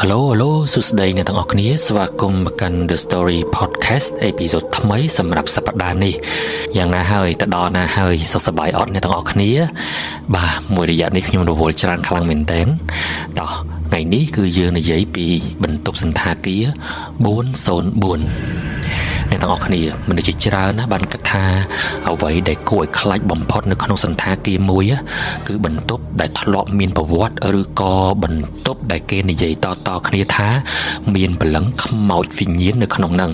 Hello សួស្តីអ្នកទាំងអស់គ្នាស្វាគមន៍មកកាន់ The Story Podcast អេពីសូតថ្មីសម្រាប់សប្តាហ៍នេះយ៉ាងណាហើយទៅដល់ណាហើយសុខសប្បាយអត់អ្នកទាំងអស់គ្នាបាទមួយរយៈនេះខ្ញុំរវល់ច្រើនខ្លាំងមែនទែនតោះថ្ងៃនេះគឺយើងនិយាយពីបន្ទប់សន្តាគារ404អ្នកទាំងអស់គ្នាមនុស្សជាច្រើនណាបានគិតថាអ្វីដែលគួរឲ្យខ្លាចបំផុតនៅក្នុងសន្តាគារមួយគឺបន្ទប់ដែលធ្លាប់មានប្រវត្តិឬក៏បន្ទប់ដែលគេនិយាយតគ្នាថាមានព្រលឹងខ្មោចវិញ្ញាណនៅក្នុងហ្នឹង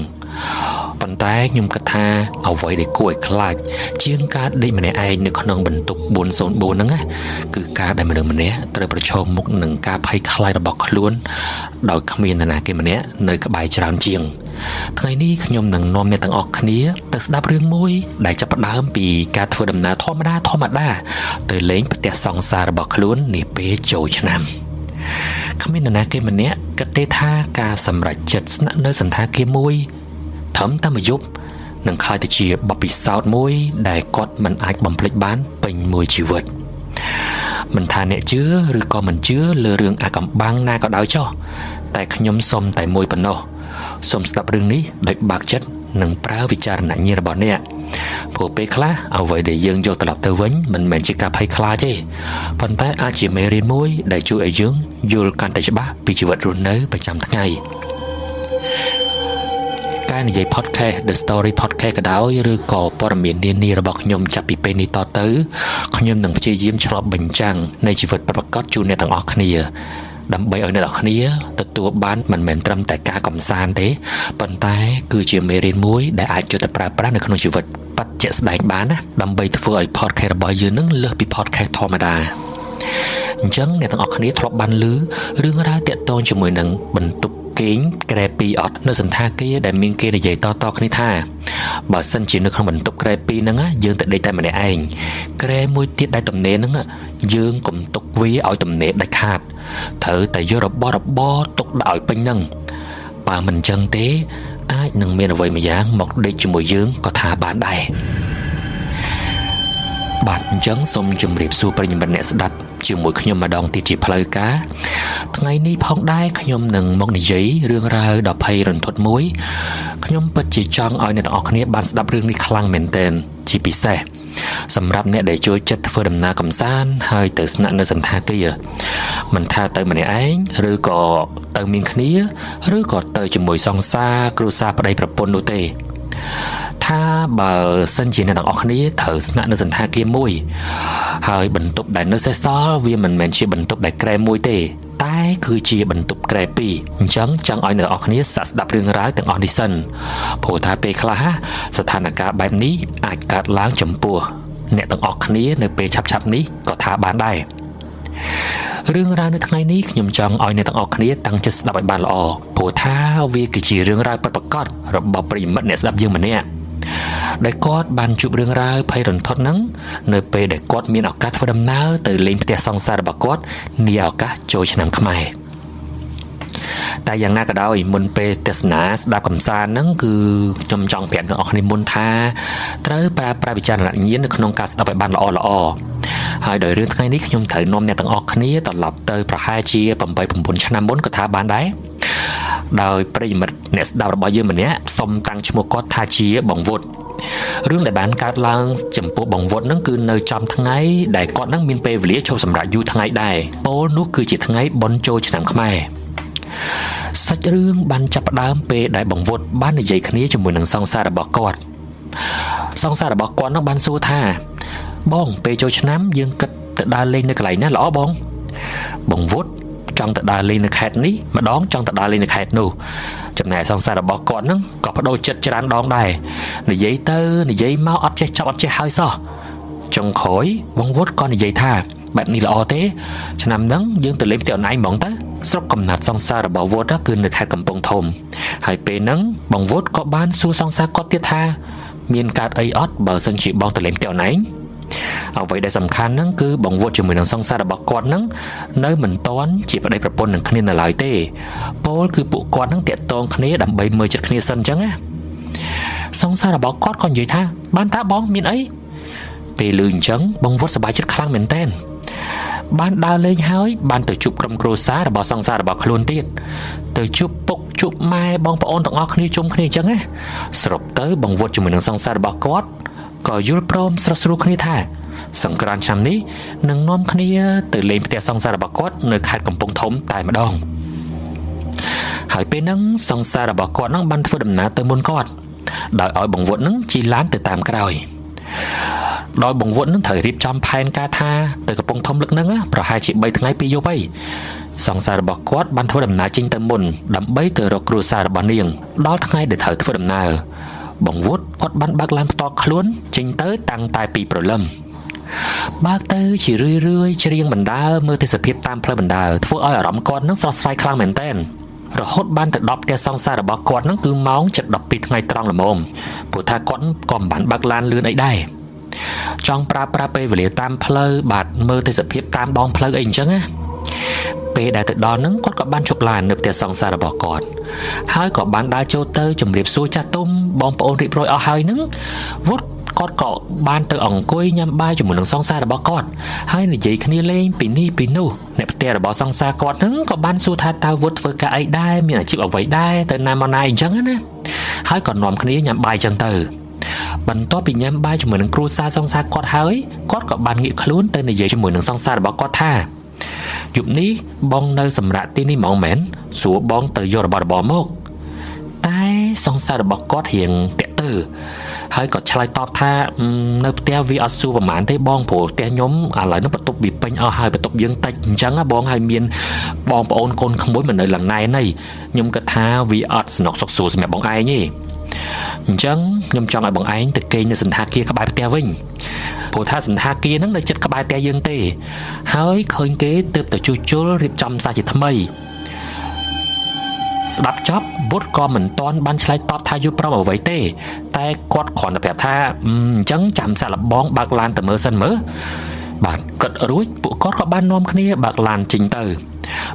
ប៉ុន្តែខ្ញុំគិតថាអ្វីដែលគួរឲ្យខ្លាចជាងការដេកម្នាក់ឯងនៅក្នុងបន្ទប់404ហ្នឹងណាគឺការដែលមនុស្សម្នាក់ត្រូវប្រឈមមុខនឹងការភ័យខ្លាចរបស់ខ្លួនដោយគ្មាននរណាគេម្នាក់នៅក្បែរច្រើនជាងថ្ងៃនេះខ្ញុំនឹងនាំអ្នកទាំងអស់គ្នាទៅស្ដាប់រឿងមួយដែលចាប់ផ្ដើមពីការធ្វើដំណើរធម្មតាទៅលេងផ្ទះសង្សាររបស់ខ្លួននាពេលចូលឆ្នាំគ្មាននរណាគេម្នាក់គិតទេថាការសម្រេចចិត្តស្នាក់នៅសន្តាគារមួយត្រឹមតែមួយយប់នឹងក្លាយទៅជាបទពិសោធន៍មួយដែលគាត់មិនអាចបំភ្លេចបានពេញមួយជីវិតមិនថាអ្នកជឿឬក៏មិនជឿលើរឿងអាថ៌កំបាំងណាក៏ដោយចុះតែខ្ញុំសុំតែមួយប៉ុណ្ណោះសូមស្ដាប់រឿងនេះដោយបើកចិត្តនិងប្រើវិចារណញ្ញាណរបស់អ្នកព្រោះពេលខ្លះអ្វីដែលយើងយកត្រឡប់ទៅវិញមិនមែនជាការភ័យខ្លាចទេប៉ុន្តែអាចជាមេរៀនមួយដែលជួយឲ្យយើងយល់កាន់តែច្បាស់ពីជីវិតរស់នៅប្រចាំថ្ងៃការនិយាយ podcast The Story Podcast ក៏ដោយឬក៏ព័ត៌មាននានារបស់ខ្ញុំចាប់ពីពេលនេះតទៅខ្ញុំនឹងព្យាយាមឆ្លុះបញ្ចាំងនៃជីវិតប្រកបជូនអ្នកទាំងអស់គ្នាដើម្បីឲ្យអ្នកទាំងអស់គ្នាទទួលបានមិនមែនត្រឹមតែការកម្សាន្តទេប៉ុន្តែគឺជាមេរៀនមួយដែលអាចយកទៅប្រើប្រាស់នៅក្នុងជីវិតពិតជាក់ស្ដែងបានណាដើម្បីធ្វើឲ្យ podcast របស់យើងនឹងលើសពី podcast ធម្មតាអញ្ចឹងអ្នកទាំងអស់គ្នាធ្លាប់បានឮរឿងរ៉ាវទាក់ទងជាមួយនឹងបន្ទប់គេងក្រែ2អត់នៅសន្តាគារដែលមានគេនិយាយតគ្នាថាបើសិនជានៅក្នុងបន្ទប់ក្រែ2ហ្នឹងយើងទៅដេកតែម្នាក់ឯងក្រែមួយទៀតដែលទំនេរហ្នឹងយើងកុំទុកវាឲ្យទំនេរដាច់ខាតត្រូវតែយករបស់របរទុកដាក់ឲ្យពេញហ្នឹងបើមិនអញ្ចឹងទេអាចនឹងមានអ្វីមួយយ៉ាងមកដេកជាមួយយើងក៏ថាបានដែរបាទអញ្ចឹងសូមជម្រាបសួរប្រិយមិត្តអ្នកស្ដាប់ជាមួយខ្ញុំម្ដងទៀតជាផ្លូវការថ្ងៃនេះផងដែរខ្ញុំនឹងមកនិយាយរឿងរ៉ាវដ៏ភ័យរន្ធត់មួយខ្ញុំពិតជាចង់ឲ្យអ្នកទាំងអស់គ្នាបានស្ដាប់រឿងនេះខ្លាំងមែនទែនជាពិសេសសម្រាប់អ្នកដែលចូលចិត្តធ្វើដំណើរកម្សាន្តហើយទៅស្នាក់នៅសន្តាគារមិនថាទៅម្នាក់ឯងឬក៏ទៅមានគ្នាឬក៏ទៅជាមួយសង្សារគ្រួសារប្តីប្រពន្ធនោះទេថាបើសិនជាអ្នកទាំងអស់គ្នាត្រូវស្នាក់នៅសន្តាគារមួយហើយបន្ទប់ដែលនៅសេសសល់វាមិនមែនជាបន្ទប់ដែលក្រែមួយទេតែគឺជាបន្ទប់ក្រែ2អញ្ចឹងចង់ឲ្យអ្នកទាំងអស់គ្នាសាកស្ដាប់រឿងរ៉ាវទាំងអស់នេះសិនព្រោះថាពេលខ្លះស្ថានភាពបែបនេះអាចកើតឡើងចំពោះអ្នកទាំងអស់គ្នានៅពេលឆាប់នេះក៏ថាបានដែររឿងរ៉ាវនៅថ្ងៃនេះខ្ញុំចង់ឲ្យអ្នកទាំងអស់គ្នាតាំងចិត្តស្ដាប់ឲ្យបានល្អព្រោះថាវាគឺជារឿងរ៉ាវពិតប្រាកដរបស់ប្រិយមិត្តអ្នកស្ដាប់យើងម្នាក់ដែលគាត់បានជួបរឿងរ៉ាវភ័យរន្ធត់ហ្នឹងនៅពេលដែលគាត់មានឱកាសធ្វើដំណើរទៅលេងផ្ទះសង្សាររបស់គាត់នាឱកាសចូលឆ្នាំខ្មែរតែយ៉ាងណាក៏ដោយមុនពេលទស្សនាស្ដាប់កម្សាន្តហ្នឹងគឺខ្ញុំចង់ប្រាប់អ្នកនរគ្នាមុនថាត្រូវប្រើប្រាស់វិចារណញ្ញាណនៅក្នុងការស្ដាប់ឲ្យបានល្អហើយដោយរឿងថ្ងៃនេះខ្ញុំត្រូវនាំអ្នកទាំងអស់គ្នាត្រឡប់ទៅប្រហែលជា8-9 ឆ្នាំមុនក៏ថាបានដែរដោយប្រិយមិត្តអ្នកស្ដាប់របស់យើងម្នាក់សុំតាំងឈ្មោះគាត់ថាជាបងវុតរឿងដែលបានកើតឡើងចំពោះបងវុតហ្នឹងគឺនៅចំថ្ងៃដែលគាត់ហ្នឹងមានពេលវេលាឈប់សម្រាកយូរថ្ងៃដែរពោលនោះគឺជាថ្ងៃបុណ្យចូលឆ្នាំខ្មែរសាច់រឿងបានចាប់ផ្ដើមពេលដែលបងវុតបាននិយាយគ្នាជាមួយនឹងសង្សាររបស់គាត់ហ្នឹងបានសួរថាបងពេលចូលឆ្នាំយើងគិតទៅដើរលេងនៅកន្លែងណាល្អបងវុតចង់ទៅដើរលេងនៅខេត្តនេះម្ដងចង់ទៅដើរលេងនៅខេត្តនោះចំណែកសង្សាររបស់គាត់ហ្នឹងក៏បដូរចិត្តច្រើនដងដែរនិយាយទៅនិយាយមកអត់ចេះចប់អត់ចេះហើយសោះចុងក្រោយបងវុតក៏និយាយថាបែបនេះល្អទេឆ្នាំហ្នឹងយើងទៅលេងផ្ទះអនឡាញហ្មងទៅស្រុកកំណើតសង្សាររបស់វុតគឺនៅខេត្តកំពង់ធំហើយពេលហ្នឹងបងវុតក៏បានសួរសង្សារគាត់ទៀតថាមានកើតអីអត់បើសិនជាបងទៅលេងផ្ទះអនឡាញអ្វីដែលសំខាន់ហ្នឹងគឺបងវុតជាមួយនឹងសង្សាររបស់គាត់ហ្នឹងនៅមិនទាន់ជាប្តីប្រពន្ធនឹងគ្នានៅឡើយទេពោលគឺពួកគាត់ហ្នឹងតាក់ទងគ្នាដើម្បីមើលចិត្តគ្នាសិនអញ្ចឹងណាសង្សាររបស់គាត់ក៏និយាយថាបានតាបងមានអីពេលឮអញ្ចឹងបងវុតសប្បាយចិត្តខ្លាំងមែនតើ ban đào lên hơi ban từ chụp cầm cua xá rồi bỏ song xa rồi bỏ luôn tiết từ chụp bốc chụp mai bong bỏ ôn tặng ngọc ni chung ni chẳng á sụp tới bong vụt cho mình đang song xa rồi bỏ quát có yul prom srasru ni tha song gran chăm ní nâng nom ni từ lên tiệt song xa rồi bỏ quát nơi khai cầm pung thống tại mà đong hỏi bên nâng song xa rồi bỏ quát nâng ban thưa đầm ná tới muôn quát đợi ở bong vụt nâng chỉ lán từ tam cái rồi đôi bong vụt nâng thời rịp trăm phen ca tha từ cái pung thống lực nâng á rồi hai chị bay ngay pi vô bay song xa bỏ quát ban thưa đầm ná chinh tới muôn đậm bấy từ rồi cua xa bỏ niềng đó ngay để thời thưa đầm ná bong vụt quát ban bác làm to khluôn chinh tới tăng tài pi pro lâm bác tư chỉ rươi chỉ riêng mình đã mơ tới sự phiền tam phơi mình đã thưa ở đóng con nó so sánh khang mền tên rồi hốt ban từ đọc cái song xa bỏ quát nó cứ máu chật đập pi ngay trong là mồm của tha con còn bản bác lan lươn ấy đây trong pra pe về liệu tam phơi bạt mơ tới sự phiền tam đong phơi ảnh chứ á pe đại từ đó nó có ban chụp lại nộp tiền song xa bỏ quát hai có ban đa châu tơ chùm điệp xuôi cha tum bom ôn rịp rồi ở hai nứng vút con cọ ban từ ổng cối nhâm bay cho một đường song xa là bỏ con hai người dậy khné lên pin nu nẹp tè là bỏ song xa con nứng có ban su tha tao vút với cả ấy đai miền chịu ở vậy đai từ nam này chẳng á hai còn nòm khné nhâm bay chân từ bắn to bị nhâm bay cho một đường cru xa song xa con hơi con có ban nghị khốn tên này dậy cho một đường song xa là bỏ con tha dụng ní bong nơi sầm rạ tin ní mỏng mến xuống bong từ vô là bỏ mốc tai song xa là bỏ con hiện tẹt từ hơi có chạy tọt tha nơi teo vi ở su và mạn thấy bong phổ teo nhóm lại nó bắt tục bị banh ở hai bắt tục dương tay trắng á bong hai miền bong ôn con không muốn mình nơi lần này nhưng cái tha vi ở nọc sọc sù mẹ bong ai nhỉ trắng nhưng trong ai bong ai từ cây nơi sừng tha kia các bài teo vinh phổ tha sừng tha kia nó nơi chất các bài teo dương tê hơi khơi kế tiếp từ chu chul riệp trăm xa chỉ thâm mây đập chóp vút con mình toan ban slide top thay du pro ở vậy tê tay quát còn là đẹp tha trắng chạm xa là bóng bạc lan từ mơ sân mớ bạn cật rúi bộ có ban nom kia bạc lan trình từ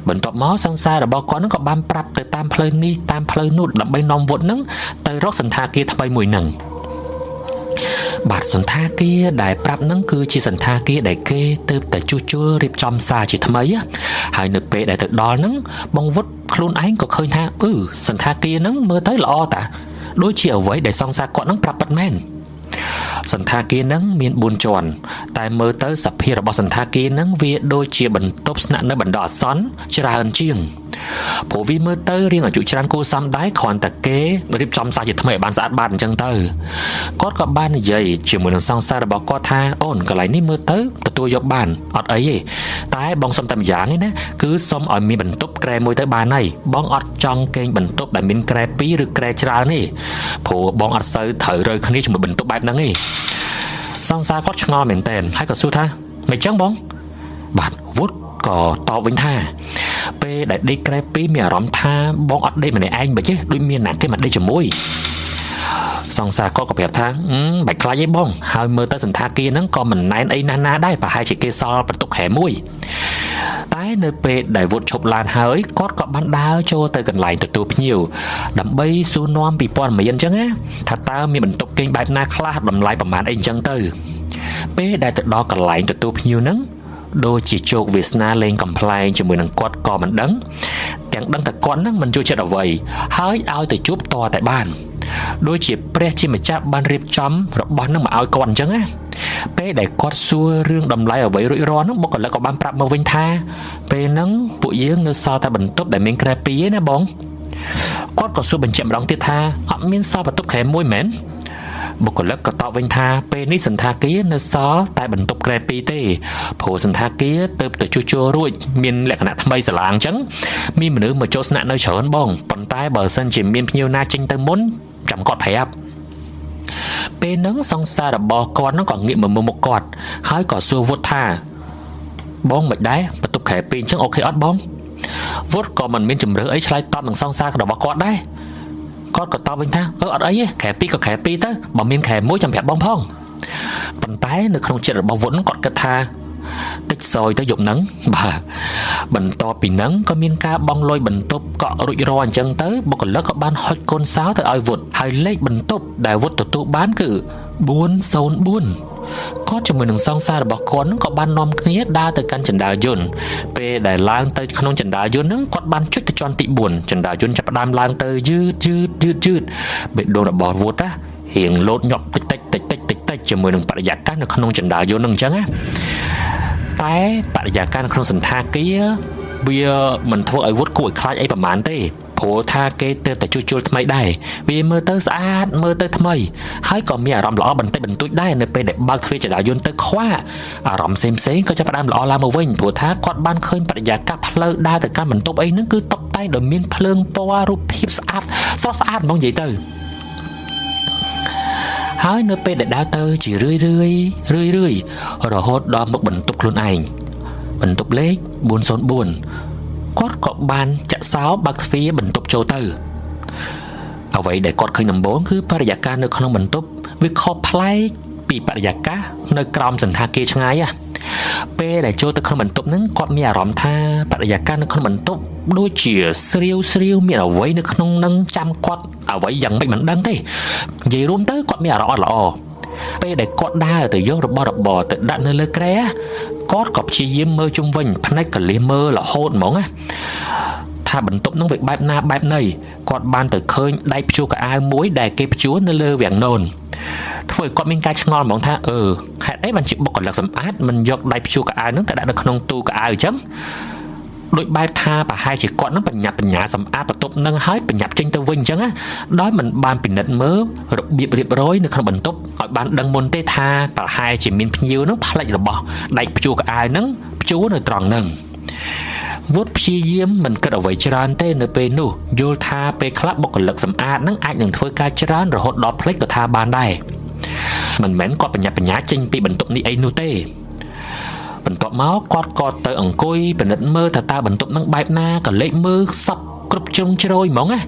bệnh tọt máu sang xa là bao con nó có ban prap từ tam phơi ni tam phơi nút đập bay nom vụt nắng từ rót sân tha kia thay bay mùi nằng bạt sân tha kia đại prap nắng cứ chỉ sân tha kia đại kê từ tại chu chua riệp trong xa chỉ thầm ấy á hai nực bể đại từ đó nắng bong vút luôn anh có khơi tha sân tha kia nắng mưa tới lọ ta đôi chiều với để song xa con nắng prap bật men sân tha kia nắng miền buồn tròn tại mơ tới sập hi là bao sân tha kia nắng vì đôi chia bẩn top nạn nơi bẩn đỏ xón chả hơn chiêng phổ vi mơ tới riêng ở chỗ trang cô xăm đáy còn tạc kế riệp trong xa chỉ thầm ấy ban sát ban chân tới có ban dày chỉ một lần song xa là bỏ có tha ôn cả lại ní mơ tới tôi dọc bàn ọt ấy tái bong xăm tầm giảng ấy nè cứ xăm ở miền bẩn top kre môi tới bàn này bong ọt trong kênh bẩn top đại miền kre pí được kre chả này phổ bong ọt sơi thở rơi khăn đi chỉ một bẩn top bát nắng ấy song xa có ngo mền tên hay có su tha mày trắng bóng bạn vút có to vĩnh tha pe đại đi kre pí mẹ rõm tha bong ọt đây mà này anh bởi chứ đôi miền nạt cái mặt đây chấm môi song xa có đẹp tha bạch khai với bong hai mơ tới sân tha kia nó còn mình nãy ấy nana đây và hai chị kia so bật tục hẻ mũi tái nơi pe đại vụt chụp làn hơi có ban đá cho tới gần lại từ tụp nhiều đậm bay su non bị pon mấy anh chăng á thật ta mi mình tục kinh bài na khla đậm lại bằng màn anh chăng từ pe đại từ đó còn lại từ tụp nhiều nắng đôi chỉ chụp Việt Nam lên complain cho mình quát co mình đắng chẳng đắng thật con nắng mình chưa chết ở vậy hỡi ao từ chụp to tại bàn đôi chỉ pre chi mà chắc ban riệp chấm rồi ban nó mà ao còn chăng á pe đại quát xua riêng đầm lại ở vậy rủi ro nó bốc còn lại có ban prap mà vinh tha pe nắng bụi giếng nơi sao ta bình tốt đại miền creepy nè bông quát còn xua bình chậm đóng tiết tha ẩm miên sao và tốt khẽ môi mến bốc còn lại có tạo vinh tha pe ní sân tha kia nơi sao tại bình tốt creepy tê phổ sân tha kia từ từ chua chua ruồi miền lại cả nát mây sả láng trắng mi mà nữ mà chỗ nạn nơi chởn bông còn tai bờ sân chỉ miền nhiều na chinh tới muốn chậm cọt phải áp pe nắng song xa là bò con nó còn nghiệm mà một cọt hai cỏ xua vút tha bông mệt đáy và tục khẽ pin chẳng ok ót bông vút còn mình miên chùm rửa ấy lại to bằng song xa là bò cọt đấy con có to bên tha ở ấy khẽ pi có khẽ pi tới bỏ miên khẽ mũi chầm phẹt bông phong bàn tay nó không chịu được bao vốn còn cái tha tích rồi tới dụng nắng bà bình to bị nắng có miên ca bong lôi bình tốp cọ rụi ro chân tới một còn lớp có ban hot côn sáo tới ai vụt hay lấy bình tốp đại vụt tụt tụ bán cử buôn sồn buôn គាត់ជាមួយនឹងសង្សាររបស់គាត់ហ្នឹងក៏បាននាំគ្នាដើរទៅកាន់ចណ្ដាលយន្តពេលដែលឡើងទៅក្នុងចណ្ដាលយន្តហ្នឹងគាត់បានចុចទៅជាន់ទី4ចណ្ដាលយន្តចាប់ផ្ដើមឡើងទៅយឺតបេះដូងរបស់វុឌ្ឍរៀងលោតញាប់តិចជាមួយនឹងបរិយាកាសនៅក្នុងចណ្ដាលយន្តហ្នឹងអញ្ចឹងណាតែបរិយាកាសនៅក្នុងសន្តាគារវាមិនធ្វើឲ្យវុឌ្ឍគួរឲ្យខ្លាចអីប្រហែលទេព្រោះថាគេទៅតែជួសជុលថ្មីដែរវាមើលទៅស្អាតមើលទៅថ្មីហើយក៏មានអារម្មណ៍ល្អបន្តិចបន្តួចដែរនៅពេលដែលបើកទ្វារចរាយន្តទៅខ្វាអារម្មណ៍ផ្សេងក៏ចាប់ផ្ដើមល្អឡើងមកវិញព្រោះថាគាត់បានឃើញបរិយាកាសផ្លូវដើរទៅកាន់បន្ទប់អីហ្នឹងគឺតុបតែងដោយមានភ្លើងពណ៌រូបភាពស្អាតស្រស់ស្អាតហ្មងនិយាយទៅហើយនៅពេលដែលដើរទៅជារឿយរហូតដល់មុខបន្ទប់ខ្លួនឯងបន្ទប់លេខ404គាត់ក៏បានចាក់សោបើកទ្វារបន្ទប់ចូលទៅអ្វីដែលគាត់ឃើញដំបូងគឺបរិយាកាសនៅក្នុងបន្ទប់វាខុសប្លែកពីបរិយាកាសនៅក្រោមសន្តាគារឆ្ងាយពេលដែលចូលទៅក្នុងបន្ទប់ហ្នឹងគាត់មានអារម្មណ៍ថាបរិយាកាសនៅក្នុងបន្ទប់ដូចជាស្រាវមានអ្វីនៅក្នុងហ្នឹងចាំគាត់អ្វីយ៉ាងម៉េចមិនដឹងទេនិយាយរួមទៅគាត់មានអារម្មណ៍អត់ល្អពេលដែលគាត់ដើរទៅយករបស់របរទៅដាក់នៅលើគ្រែគាត់ក៏ព្យាយាមមើលជុំវិញភ្នែកកលៀសមើលរហូតហ្មងណាថាបន្ទប់ហ្នឹងវាបែបណាបែបណីគាត់បានទៅឃើញដៃព្យួរកៅអៅមួយដែលគេព្យួរនៅលើវាំងននធ្វើឲ្យគាត់មានការឆ្ងល់ហ្មងថាហេតុអីបានជាបុគ្គលិកសម្អាតមិនយកដៃព្យួរកៅអៅហ្នឹងទៅដាក់នៅក្នុងទូកៅអៅអញ្ចឹងដូចបែបថាប្រហែលជាគាត់នឹងបញ្ញាសម្អាតបន្ទប់នឹងហើយបញ្ញត្តិចេញទៅវិញអញ្ចឹងណាដោយមិនបានពិនិត្យមើលរបៀបរៀបរយនៅក្នុងបន្ទប់ឲ្យបានដឹងមុនទេថាប្រហែលជាមានភ្ញៀវនឹងផ្លិចរបស់ដៃព្យួរកៅអៅហ្នឹងព្យួរនៅត្រង់ហ្នឹងវុឌ្ឍព្យាយាមមិនគិតអ្វីច្រើនទេនៅពេលនោះយល់ថាពេលខ្លះបុគ្គលិកសម្អាតហ្នឹងអាចនឹងធ្វើការច្រើនរហូតដល់ផ្លេចក៏ថាបានដែរមិនមែនគាត់បញ្ញាចេញពីបន្ទប់នេះអីនោះទេបន្ទាប់មកគាត់ក៏ទៅអង្គុយពិនិត្យមើលថាតើបន្ទប់ហ្នឹងបែបណាក៏លេខមើលសពគ្រប់ជ្រុងជ្រោយហ្មងណា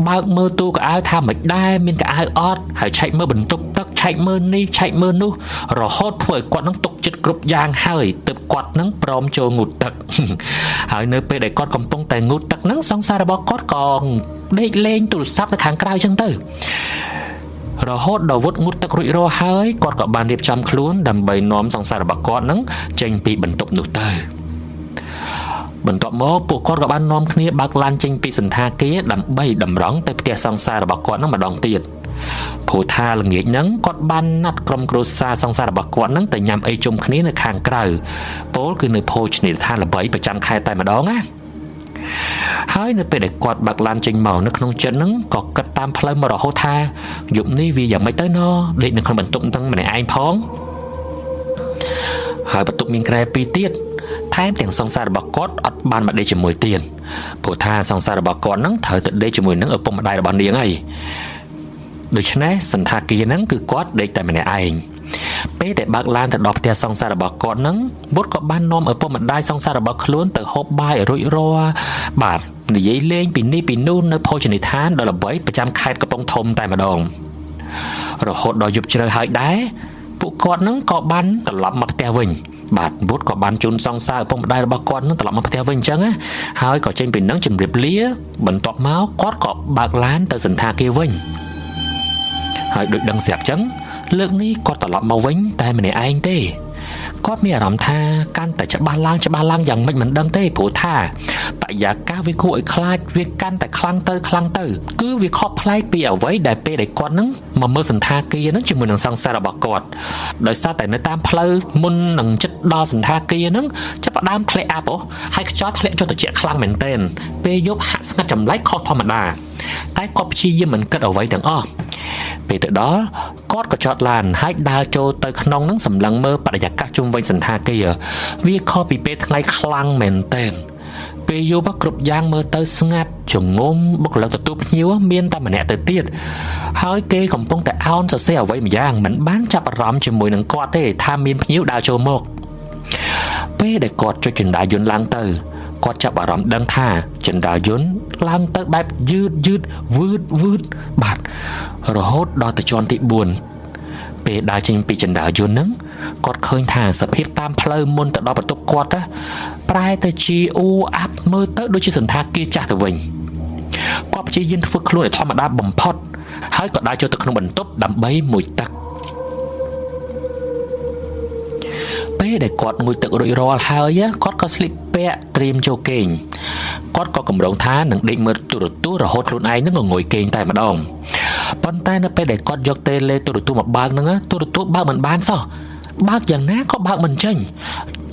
បើកមើលទូកៅអៅថាមិនដែរមានកៅអៅអត់ហើយឆែកមើលបន្ទប់ទឹកឆែកមើលនេះឆែកមើលនោះរហូតធ្វើឲ្យគាត់នឹងទុកចិត្តគ្រប់យ៉ាងហើយទើបគាត់នឹងព្រមចូលងូតទឹកហើយនៅពេលដែលគាត់កំពុងតែងូតទឹកហ្នឹងសង្សាររបស់គាត់ក៏ដេកលេងទូរស័ព្ទនៅខាងក្រៅចឹងទៅរហូតដល់វុឌ្ឍងូតទឹករួចរាល់ហើយគាត់ក៏បានរៀបចំខ្លួនដើម្បីនាំសង្សាររបស់គាត់នឹងចេញពីបន្ទប់នោះទៅបន្ទាប់មកពួកគាត់ក៏បាននាំគ្នាបើកឡានចេញពីសន្តាគារដើម្បីតម្រង់ទៅផ្ទះសង្សាររបស់គាត់នឹងម្ដងទៀតព្រោះថាល្ងាចហ្នឹងគាត់បានណាត់ក្រុមគ្រួសារសង្សាររបស់គាត់នឹងទៅញ៉ាំអីជុំគ្នានៅខាងក្រៅពោលគឺនៅភោជនីយដ្ឋានល្បីប្រចាំខែតែម្ដងណាហើយនៅពេលដែលគាត់បើកឡានចេញមកនៅក្នុងចិត្តហ្នឹងក៏គិតតាមផ្លូវមករហូតថាយប់នេះវាយ៉ាងម៉េចទៅណដេកនៅក្នុងបន្ទប់ហ្នឹងម្នាក់ឯងផងហើយបន្ទប់មានក្រែ2ទៀតថែមទាំងសង្សាររបស់គាត់អត់បានមកដេកជាមួយទៀតព្រោះថាសង្សាររបស់គាត់ហ្នឹងត្រូវទៅដេកជាមួយនឹងឪពុកម្ដាយរបស់នាងហើយដូច្នេះសន្តាគារហ្នឹងគឺគាត់ដេកតែម្នាក់ឯងពេលដែលបើកឡានទៅដល់ផ្ទះសង្សាររបស់គាត់ហ្នឹងវុឌ្ឍក៏បាននាំឪពុកម្ដាយសង្សាររបស់ខ្លួនទៅហូបបាយឲ្យរួចរាល់បាទនិយាយលេងពីនេះពីនោះនៅភោជនីយដ្ឋានដ៏ល្បីប្រចាំខេត្តកំពង់ធំតែម្ដងរហូតដល់យប់ជ្រៅហើយដែរពួកគាត់ហ្នឹងក៏បានត្រឡប់មកផ្ទះវិញបាទវុឌ្ឍក៏បានជូនសង្សារឪពុកម្ដាយរបស់គាត់នឹងត្រឡប់មកផ្ទះវិញអញ្ចឹងណាហើយក៏ចេញពីនឹងជម្រាបលាបន្ទាប់មកគាត់ក៏បើកឡានទៅសន្តាគារវិញហើយដូចដឹងស្រាប់អញ្ចឹងលើកនេះគាត់ត្រឡប់មកវិញតែម្នាក់ឯងទេគាត់មានអារម្មណ៍ថាកាន់តែច្បាស់ឡើងយ៉ាងម៉េចមិនដឹងទេព្រោះថាបរិយាកាសវាគួរឲ្យខ្លាចវាកាន់តែខ្លាំងទៅគឺវាខុសប្លែកពីអ្វីដែលពេលដែលគាត់នឹងមកមើលសន្តាគារនឹងជាមួយនឹងសង្សាររបស់គាត់ដោយសារតែនៅតាមផ្លូវមុននឹងចិត្តដល់សន្តាគារនឹងចាប់ផ្ដើមធ្លាក់អាប់ហើយខ្យល់ធ្លាក់ចុះត្រជាក់ខ្លាំងមែនទែនពេលយប់ហាក់ស្ងាត់ចម្លែកខុសធម្មតាតែគាត់ព្យាយាមមិនគិតអ្វីទាំងអស់ពេលទៅដល់គាត់ក៏ចតឡានហើយដើរចូលទៅក្នុងនឹងសម្លឹងមើលបរិយាកាសជុំវិញសន្តាគារវាខុសពីពេលថ្ងៃខ្លាំងមែនទែនពេលយប់គ្រប់យ៉ាងមើលទៅស្ងាត់ចងំបុគ្គលិកទទួលភ្ញៀវមានតែម្នាក់ទៅទៀតហើយគេកំពុងតែអោនសរសេរអ្វីម្យ៉ាងមិនបានចាប់អារម្មណ៍ជាមួយនឹងគាត់ទេថាមានភ្ញៀវដើរចូលមកពេលដែលគាត់ចុចចណ្ដាលយន្តឡើងទៅគាត់ចាប់អារម្មណ៍ដឹងថាចណ្ដាលយន្តឡើងទៅបែបយឺតវឺតបាទរហូតដល់ទៅជាន់ទី4ពេលដើរចេញពីចណ្ដាលយន្តហ្នឹងគាត់ឃើញថាសភាពតាមផ្លូវមុនទៅដល់បន្ទប់គាត់ប្រែទៅជាអាប់មើលទៅដូចជាសន្តាគារចាស់ទៅវិញគាត់ព្យាយាមធ្វើខ្លួនឲ្យធម្មតាបំផុតហើយក៏ដើរចូលទៅក្នុងបន្ទប់ដើម្បីមួយទឹក ពេលដែលគាត់ងូតទឹករួចរាល់ហើយគាត់ក៏ស្លៀកពាក់ត្រៀមចូលគេងគាត់ក៏កម្រងថានឹងដេកមើលទូរទស្សន៍រហូតខ្លួនឯងនឹងងុយគេងតែម្ដងប៉ុន្តែនៅពេលដែលគាត់យកតេឡេទូរទស្សន៍មកបើកហ្នឹងទូរទស្សន៍បើកមិនបានសោះបើកយ៉ាងណាក៏បើកមិនចេញ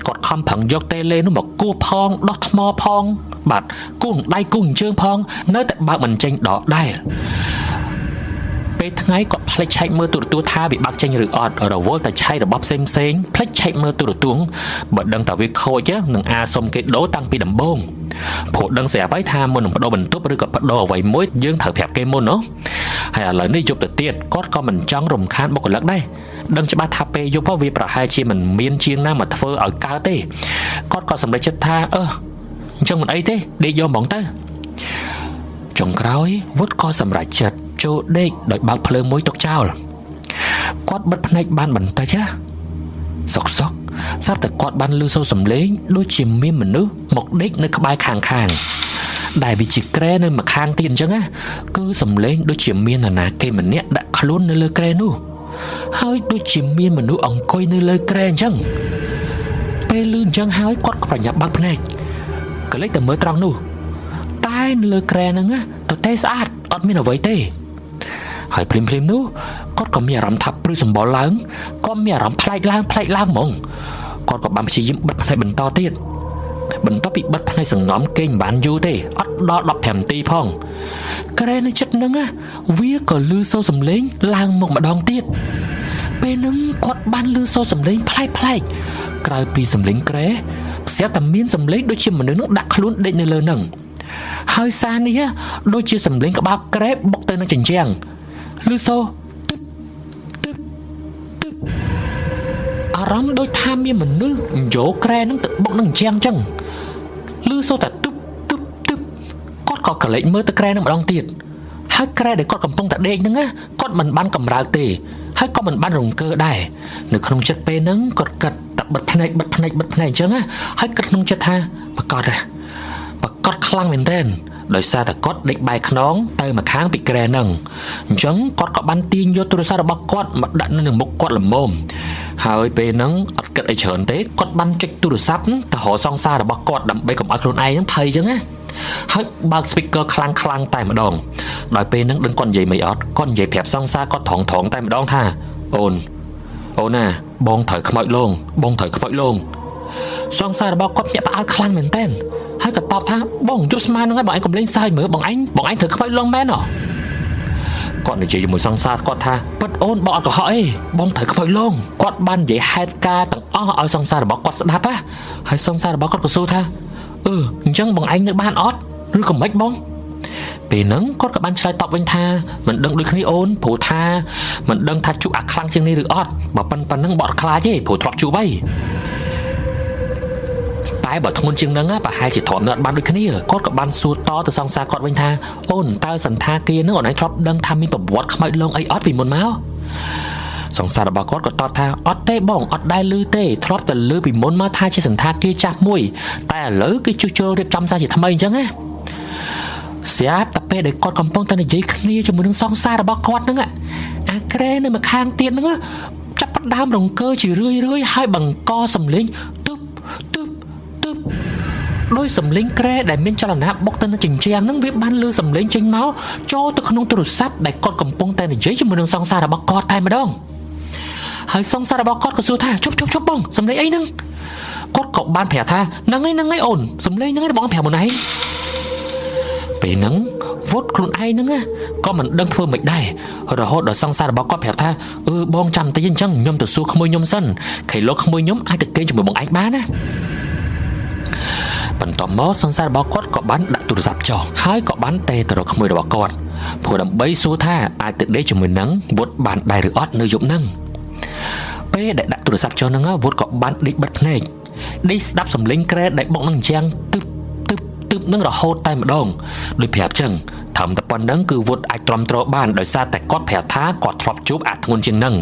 គាត់ខំប្រឹងយកតេឡេនោះមកគោះផងដោះថ្មផងបាទគូងដៃគូងជើងផងនៅតែបើកមិនចេញដកដែរពេលថ្ងៃគាត់ផ្លិចឆែកមើលទូរទស្សន៍ថាវាបើកចេញឬអត់រវល់តែឆែករបស់ផ្សេងផ្លិចឆែកមើលទូរទស្សន៍បើដឹងតែវាខូចនឹងសុំគេដូរតាំងពីដំបូងព្រោះដឹងស្រាប់ហើយថាមុននឹងបដូរបន្ទប់ឬក៏បដូរអ្វីមួយយើងត្រូវប្រាប់គេមុនណាហើយឥឡូវនេះយប់ទៅទៀតគាត់ក៏មិនចង់រំខានបុគ្គលិកដែរដឹងច្បាស់ថាពេលយប់វាប្រហែលជាមិនមានជាងណាមកធ្វើឲ្យកើតទេគាត់ក៏សម្រេចចិត្តថាអញ្ចឹងមិនអីទេដេកយកហ្មងទៅចុងក្រោយវុតក៏សម្រេចចិត្តចូលដេកដោយបើកភ្លើងមួយទុកចោលគាត់បិទភ្នែកបានបន្តិចសុកស្រាប់តែគាត់បានឮសូរសំឡេងដូចជាមានមនុស្សមកដេកនៅក្បែរខាងដែលវាជាក្រែនៅម្ខាងទៀតអញ្ចឹងគឺសំឡេងដូចជាមាននរណាគេម្នាក់ដាក់ខ្លួននៅលើក្រែនោះហើយដូចជាមានមនុស្សអង្គុយនៅលើក្រែអញ្ចឹងពេលឮអញ្ចឹងហើយគាត់ក៏ប្រញាប់បើកភ្នែកក៏លេចតែមើលត្រង់នោះតែនៅលើក្រែហ្នឹងទៅតែស្អាតអត់មានអ្វីទេហើយភ្លាមនោះគាត់ក៏មានអារម្មណ៍ថាព្រឺសម្បល់ឡើងគាត់មានអារម្មណ៍ប្លែកឡើងហ្មងគាត់ក៏បានព្យាយាមបិទភ្នែកបន្តទៀតបន្ទាប់ពីបិទភ្នែកសង្ងំគេងមិនបានយូរទេអត់ដល់15នាទីផងក្រែនៅចិត្តហ្នឹងវាក៏ឮសូរសំឡេងឡើងមកម្ដងទៀតពេលហ្នឹងគាត់បានឮសូរសំឡេងប្លែកក្រៅពីសំឡេងក្រែស្រាប់តែមានសំឡេងដូចជាមនុស្សនឹងដាក់ខ្លួនដេកនៅលើហ្នឹងហើយសារនេះដូចជាសំឡេងក្បាលក្រែបុកទៅនឹងជញ្ជាំងឮសូរទឹកអារម្មណ៍ដូចថាមានមនុស្សយកក្រែនឹងទៅបុកនឹងជញ្ជាំងអញ្ចឹងឮសូរតែទឹកគាត់ក៏កលេចមើលទៅក្រែនឹងម្ដងទៀតហើយក្រែដែលគាត់កំពុងតែដេកហ្នឹងគាត់មិនបានកម្រើកទេហើយក៏មិនបានរង្គើដែរនៅក្នុងចិត្តពេលហ្នឹងគាត់គិតតែបិទភ្នែកអញ្ចឹងហើយគិតក្នុងចិត្តថាប្រកាសខ្លាំងមែនទែនដោយសារតែគាត់ដេកបែរខ្នងទៅម្ខាងពីក្រែហ្នឹងអញ្ចឹងគាត់ក៏បានទាញយកទូរស័ព្ទរបស់គាត់មកដាក់នៅមុខគាត់ល្មមហើយពេលហ្នឹងអត់គិតអីច្រើនទេគាត់បានចុចទូរស័ព្ទទៅរកសង្សាររបស់គាត់ដើម្បីកុំឲ្យខ្លួនឯងហ្នឹងភ័យអញ្ចឹងណាហើយបើក speaker ខ្លាំងតែម្ដងដោយពេលហ្នឹងដឹងគាត់និយាយមិនអត់គាត់និយាយប្រាប់សង្សារគាត់ថងតែម្ដងថាអូនណាបងត្រូវខ្មោចលងសង្សាររបស់គាត់ញាក់ផ្អើលខ្លាំងមែនទែនហើយក៏តបថាបងជប់ស្មានហ្នឹងហើយបងឯងកុំលេងសើចមើលបងឯងត្រូវខ្មោចលងមែនហ៎គាត់និយាយជាមួយសង្សារគាត់ថាពិតអូនបងអត់កុហកអីបងត្រូវខ្មោចលងគាត់បាននិយាយហេតុការណ៍ទាំងអស់ឲ្យសង្សាររបស់គាត់ស្ដាប់ហើយសង្សាររបស់គាត់ក៏សួរថាអញ្ចឹងបងឯងនៅបានអត់ឬក៏មិនបងពេលហ្នឹងគាត់ក៏បានឆ្លើយតបវិញថាមិនដឹងដូចគ្នាអូនព្រោះថាមិនដឹងថាជួបអាខ្លាំងជាងនេះឬអត់បើប៉ុណ្្នឹងបត់ខ្លាចទេព្រោះធ្លាប់ជួបហើយតែបើធ្ងន់ជាងហ្នឹងប្រហែលជាធ្លាប់នៅអត់បានដូចគ្នាគាត់ក៏បានសួរតទៅសង្សារគាត់វិញថាអូនតើសន្តាគារហ្នឹងអូនឯងធ្លាប់ដឹងថាមានប្រវត្តិខ្មោចលងអីអត់ពីមុនមកសង្សាររបស់គាត់ក៏តបថាអត់ទេបងអត់ដែលឮទេធ្លាប់តែឮពីមុនមកថាជាសន្តាគារចាស់មួយតែឥឡូវគេជួសជុលរៀបចំសារជាថ្មីអញ្ចឹងណាស្រាប់តែពេលដែលគាត់កំពុងតែនិយាយគ្នាជាមួយនឹងសង្សាររបស់គាត់ហ្នឹងអាក្រែនៅម្ខាងទៀតហ្នឹងចាប់ផ្ដើមរង្គើជារឿយហើយបង្កសំឡេងដោយសំឡេងក្រែដែលមានចលនាបុកទៅនឹងជញ្ជាំងហ្នឹងវាបានលឺសំឡេងចេញមកចូលទៅក្នុងទូរស័ព្ទដែលគាត់កំពុងតែនិយាយជាមួយនឹងសង្សាររបស់គាត់តែម្ដងហើយសង្សាររបស់គាត់ក៏សួរថាជប់បងសំឡេងអីហ្នឹងគាត់ក៏បានប្រាប់ថាហ្នឹងហើយអូនសំឡេងហ្នឹងបងប្រាប់មុនឯងពេលហ្នឹងវុតខ្លួនឯងហ្នឹងក៏មិនដឹងធ្វើម៉េចដែររហូតដល់សង្សាររបស់គាត់ប្រាប់ថាបងចាំតិចអញ្ចឹងខ្ញុំទៅសួរក្មួយខ្ញុំសិនខៃលោកក្មួយខ្ញុំអាចទៅគេងជាមួយបងឯងបានណាបន្ទាប់មកសង្សាររបស់គាត់ក៏បានដាក់ទូរស័ព្ទចុះហើយក៏បានតេទៅរកក្មួយរបស់គាត់ព្រោះដើម្បីសួរថាអាចទៅដេកជាមួយនឹងវុតបានដែរឬអត់នៅយប់ហ្នឹងពេលដែលដាក់ទូរស័ព្ទចុះហ្នឹងវុតក៏បានដេកបិទភ្នែកដេកស្ដាប់សំឡេងក្រែដែលបុកនឹងជាងទឹបនឹងរហូតតែម្ដងដោយប្រាប់ចឹងត្រឹមតែប៉ុណ្្នឹងគឺវុតអាចទ្រាំទ្របានដោយសារតែគាត់ប្រាប់ថាគាត់ធ្លាប់ជួបអាធ្ងន់ជាងហ្នឹង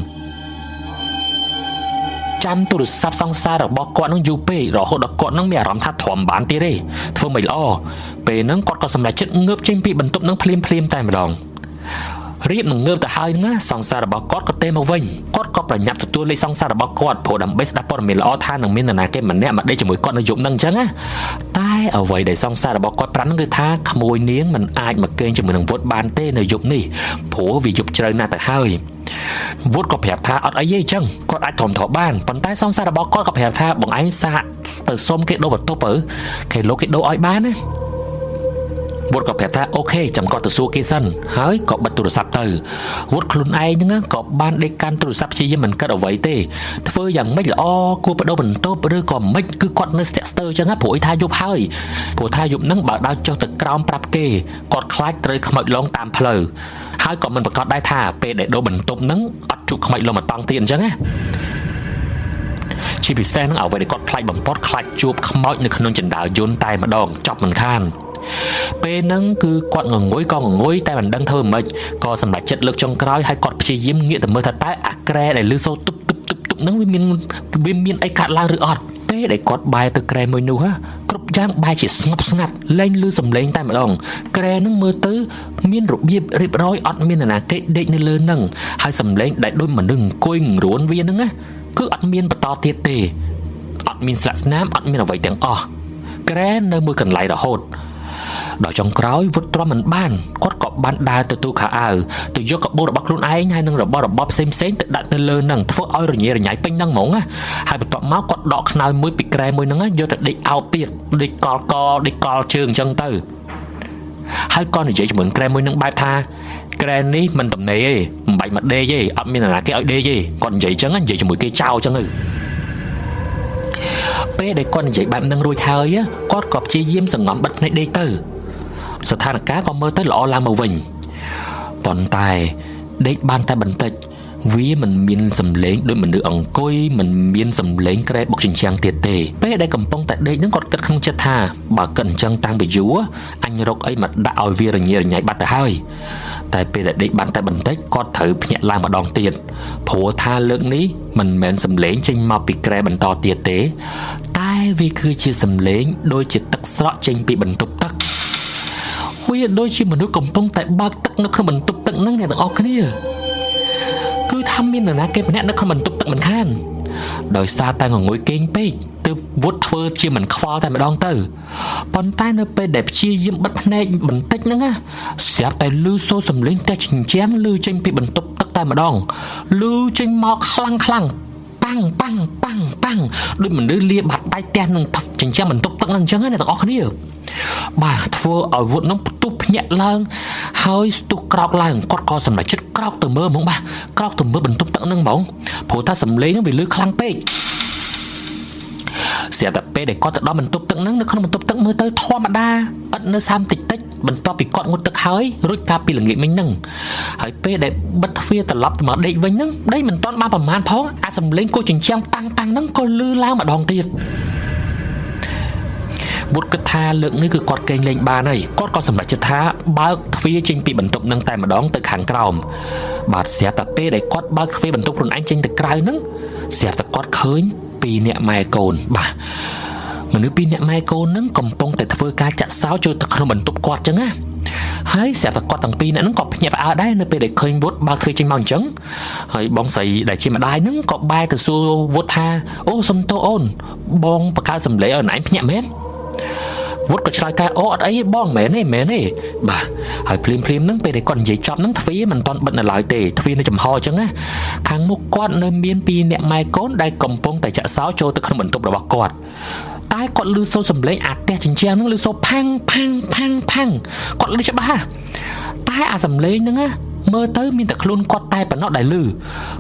ចាំទូរស័ព្ទសង្សាររបស់គាត់នឹងយូរពេករហូតដល់គាត់នឹងមានអារម្មណ៍ថាទ្រាំបានទៀតទេធ្វើមិនល្អពេលហ្នឹងគាត់ក៏សម្រេចចិត្តងើបចេញពីបន្ទប់នឹងភ្លាមតែម្ដង រៀបនឹងងើបទៅហើយណាសង្សាររបស់គាត់ក៏ទេមកវិញគាត់ក៏ប្រញាប់ទទួលលេខសង្សាររបស់គាត់ព្រោះដើម្បីស្ដាប់ព័ត៌មានល្អថានឹងមាននរណាគេម្នាក់មកដេកជាមួយគាត់នៅយប់ហ្នឹងអញ្ចឹងណាតែអ្វីដែលសង្សាររបស់គាត់ប្រាប់ហ្នឹងគឺថាក្មួយនាងមិនអាចមកគេងជាមួយនឹងវុតបានទេនៅយប់នេះព្រោះវាយប់ជ្រៅណាស់ទៅហើយវុតក៏ប្រាប់ថាអត់អីទេអញ្ចឹងគាត់អាចធំធោបានប៉ុន្តែសង្សាររបស់គាត់ក៏ប្រាប់ថាបងឯងសាកទៅសុំគេដូរបន្ទប់គេលោកគេដូរឲ្យបានណាវុតក៏ប្រាប់ថាអូខេចាំគាត់ទៅសួរគេសិនហើយក៏បិទទូរស័ព្ទទៅវុតខ្លួនឯងហ្នឹងក៏បានដេកកាន់ទូរស័ព្ទព្យាយាមមិនគិតអ្វីទេធ្វើយ៉ាងម៉េចល្អគួរបដូរបន្ទប់ឬក៏មិនគឺគាត់នៅស្ទាក់ស្ទើរអញ្ចឹងព្រោះអីថាយប់ហើយព្រោះថាយប់ហ្នឹងបើដើរចុះទៅក្រោមប្រាប់គេគាត់ខ្លាចត្រូវខ្មោចលងតាមផ្លូវហើយក៏មិនប្រកាសដែរថាពេលដែលដូរបន្ទប់ហ្នឹងអត់ជួបខ្មោចលងមកតង់ទៀតអញ្ចឹងណាជាពិសេសហ្នឹងអ្វីដែលគាត់ខ្លាចបំផុតខ្លាចជួបខ្មោចនៅក្នុងចណ្ដាលយន្តតែម្ដងចប់មិនខានពេលហ្នឹងគឺគាត់ងងុយក៏ងងុយតែមិនដឹងធ្វើម៉េចក៏សម្រេចចិត្តលើកចុងក្រោយហើយគាត់ព្យាយាមងាកទៅមើលថាតើអាក្រែដែលលឺសូរទុបហ្នឹងវាមានអីកាត់ឡើងឬអត់ពេលដែលគាត់បែរទៅក្រែមួយនោះគ្រប់យ៉ាងបែរជាស្ងប់ស្ងាត់លែងលឺសំឡេងតែម្ដងក្រែហ្នឹងមើលទៅមានរបៀបរៀបរយអត់មាននរណាគេដេកនៅលើហ្នឹងហើយសំឡេងដែលដូចមនុស្សអង្គុយងរួនវាហ្នឹងណាគឺអត់មានបន្តទៀតទេអត់មានស្លាកស្នាមអត់មានអ្វីទាំងអស់ក្រែនៅមួយកន្លែងរហូតដល់ចុងក្រោយវុតទ្រាំមិនបានគាត់ក៏បានដើរទៅទូខោអាវទៅយកកាបូបរបស់ខ្លួនឯងហើយនឹងរបស់ផ្សេងទៅដាក់នៅលើហ្នឹងធ្វើឲ្យរញ៉េរញ៉ៃពេញហ្នឹងហ្មងណាហើយបន្ទាប់មកគាត់ដកខ្នើយមួយពីក្រែមួយហ្នឹងយកទៅដេកអោបទៀតដេកកលជើងអញ្ចឹងទៅហើយក៏និយាយជាមួយក្រែមួយហ្នឹងបែបថាក្រែនេះមិនទំនេរទេមិនបាច់មកដេកទេអត់មាននរណាគេឲ្យដេកទេគាត់និយាយអញ្ចឹងនិយាយជាមួយគេចោលអញ្ចឹងទៅពេលដែលគាត់និយាយបែបហ្នឹងរួចហើយគាត់ក៏ព្យាយាមសង្ងំបិទភ្នែកដេកទៅស្ថានភាពក៏មើលទៅល្អឡើងមកវិញប៉ុន្តែដេកបានតែបន្តិចវាមិនមានសម្លេងដូចមនុស្សអង្គុយមិនមានសម្លេងក្រែបុកជញ្ជាំងទៀតទេពេលដែលកំពុងតែដេកហ្នឹងគាត់គិតក្នុងចិត្តថាបើគិតអញ្ចឹងតាំងពីយូរអញរកអីមកដាក់ឲ្យវារញ៉េរញ៉ៃបាត់ទៅហើយតែពេលដែលដេកបានតែបន្តិចគាត់ត្រូវភ្ញាក់ឡើងម្ដងទៀតព្រោះថាលើកនេះមិនមែនសម្លេងចេញមកពីក្រែបន្តទៀតទេតែវាគឺជាសម្លេងដូចជាទឹកស្រក់ចេញពីបន្ទប់ទឹកវាដូចជាមនុស្សកំពុងតែបើកទឹកនៅក្នុងបន្ទប់ទឹកហ្នឹងអ្នកទាំងអស់គ្នាគឺថាមាននរណាគេម្នាក់នៅក្នុងបន្ទប់ទឹកមិនខានដោយសារតែងងុយគេងពេកទើបវុតធ្វើជាមិនខ្វល់តែម្ដងទៅប៉ុន្តែនៅពេលដែលព្យាយាមបិទភ្នែកបន្តិចហ្នឹងស្រាប់តែលឺសូរសំឡេងតែជញ្ជាំងលឺចេញពីបន្ទប់ទឹកតែម្ដងលឺចេញមកខ្លាំងប៉ាំងដូចមនុស្សលាបាត់ដៃផ្ទះនឹងចិញ្ចាំបន្ទប់ទឹកហ្នឹងអញ្ចឹងណាអ្នកទាំងអស់គ្នាបាទធ្វើឲ្យវុតហ្នឹងផ្ទុះភ្ញាក់ឡើងហើយស្ទុះក្រោកឡើងគាត់ក៏សម្រេចចិត្តក្រោកទៅមើលហ្មងបាទក្រោកទៅមើលបន្ទប់ទឹកហ្នឹងហ្មងព្រោះថាសំឡេងហ្នឹងវាលឺខ្លាំងពេកស្រាប់តែពេលដែលគាត់ទៅដល់បន្ទប់ទឹកហ្នឹងនៅក្នុងបន្ទប់ទឹកមើលទៅធម្មតាឥតនៅសាមតិចបន្ទាប់ពីគាត់ងូតទឹកហើយរួចកាលពីល្ងាចមិញហ្នឹងហើយពេលដែលបិទទ្វារត្រឡប់ទៅមកដេកវិញហ្នឹងដេកមិនទាន់បានប្រមាណផងអាសំឡេងគោះចិញ្ចាំងប៉ាំងហ្នឹងក៏លឺឡើងម្ដងទៀតវុតគិតថាលើកនេះគឺគាត់កេងលេងបានហើយគាត់ក៏សម្រេចចិត្តថាបើកទ្វារចេញពីបន្ទប់ហ្នឹងតែម្ដងទៅខាងក្រោមបាទស្រាប់តែពេលដែលគាត់បើកទ្វារបន្ទប់ខ្លួនឯងចេញទៅក្រៅហ្នឹងស្រាប់តែគាត់ឃើញពីរអ្នកម៉ែកូនបាទមនុស្សពីរអ្នកម៉ែកូនហ្នឹងកំពុងតែធ្វើការចាក់សោចូលទៅក្នុងបន្ទប់គាត់ចឹងណាហើយស្រាប់តែគាត់ទាំងពីរអ្នកហ្នឹងក៏ភ្ញាក់ផ្អើលដែរនៅពេលដែលឃើញវុតបើកទ្វារចេញមកអញ្ចឹងហើយបងស្រីដែលជាម្ដាយហ្នឹងក៏បែរទៅសួរវុតថាអូសុំទោសអូនបងបង្កើតសម្លេងឲ្យណៃភ្ញាក់មែនវុតក៏ឆ្លើយថាអូអត់អីទេបងមែនទេបាទហើយភ្លាមហ្នឹងពេលដែលគាត់និយាយចប់ហ្នឹងទ្វារមិនទាន់បិទនៅឡើយទេទ្វារនៅចំហអញ្ចឹងណាខាងមុខគាត់នៅមានពីរអ្នកម៉ែកូនដែលកំពុងតែចាក់សោចូលទៅក្នុងបន្ទប់របស់គាត់តែគាត់ឮសូរសំឡេងអាផ្ទះជញ្ជាំងហ្នឹងឮសូរផាំងគាត់ឮច្បាស់តែអាសំឡេងហ្នឹងណាមើលទៅមានតែខ្លួនគាត់តែប៉ុណ្ណោះដែលឮ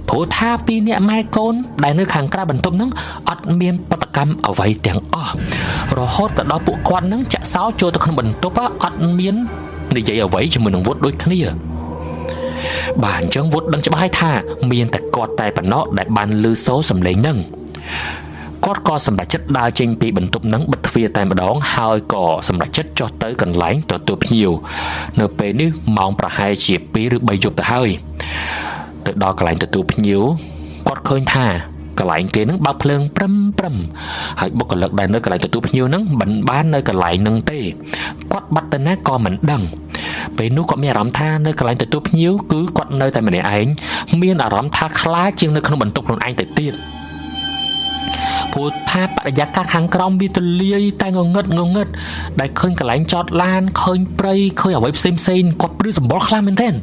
ព្រោះថាពីរអ្នកម៉ែកូនដែលនៅខាងក្រៅបន្ទប់ហ្នឹងអត់មានបដកម្មអ្វីទាំងអស់រហូតទៅដល់ពួកគាត់ហ្នឹងចាក់សោចូលទៅក្នុងបន្ទប់អត់មាននិយាយអ្វីជាមួយនឹងវុតដូចគ្នាបាទអញ្ចឹងវុតដឹងច្បាស់ហើយថាមានតែគាត់តែប៉ុណ្ណោះដែលបានឮសូរសំឡេងហ្នឹងគាត់ក៏សម្រេចចិត្តដើរចេញពីបន្ទប់ហ្នឹងបិទទ្វារតែម្ដងហើយក៏សម្រេចចិត្តចុះទៅកន្លែងទទួលភ្ញៀវនៅពេលនេះម៉ោងប្រហែលជា2ឬ3យប់ទៅហើយទៅដល់កន្លែងទទួលភ្ញៀវគាត់ឃើញថាកន្លែងគេហ្នឹងបើកភ្លើងព្រឹមហើយបុគ្គលិកដែលនៅកន្លែងទទួលភ្ញៀវហ្នឹងមិនបាននៅកន្លែងហ្នឹងទេគាត់បាត់ទៅណាក៏មិនដឹង ពេលនោះគាត់មានអារម្មណ៍ថានៅកន្លែងទទួលភ្ញៀវគឺគាត់នៅតែម្នាក់ឯងមានអារម្មណ៍ថាខ្លាចជាងនៅក្នុងបន្ទប់ខ្លួនឯងទៅទៀតព្រោះថាបរិយាកាសខាងក្រោមវាទលាយតែងងឹតដែលឃើញកន្លែងចតឡានឃើញព្រៃឃើញអ្វីផ្សេងគាត់ព្រឺសម្បល់ខ្លាំងមែនទែន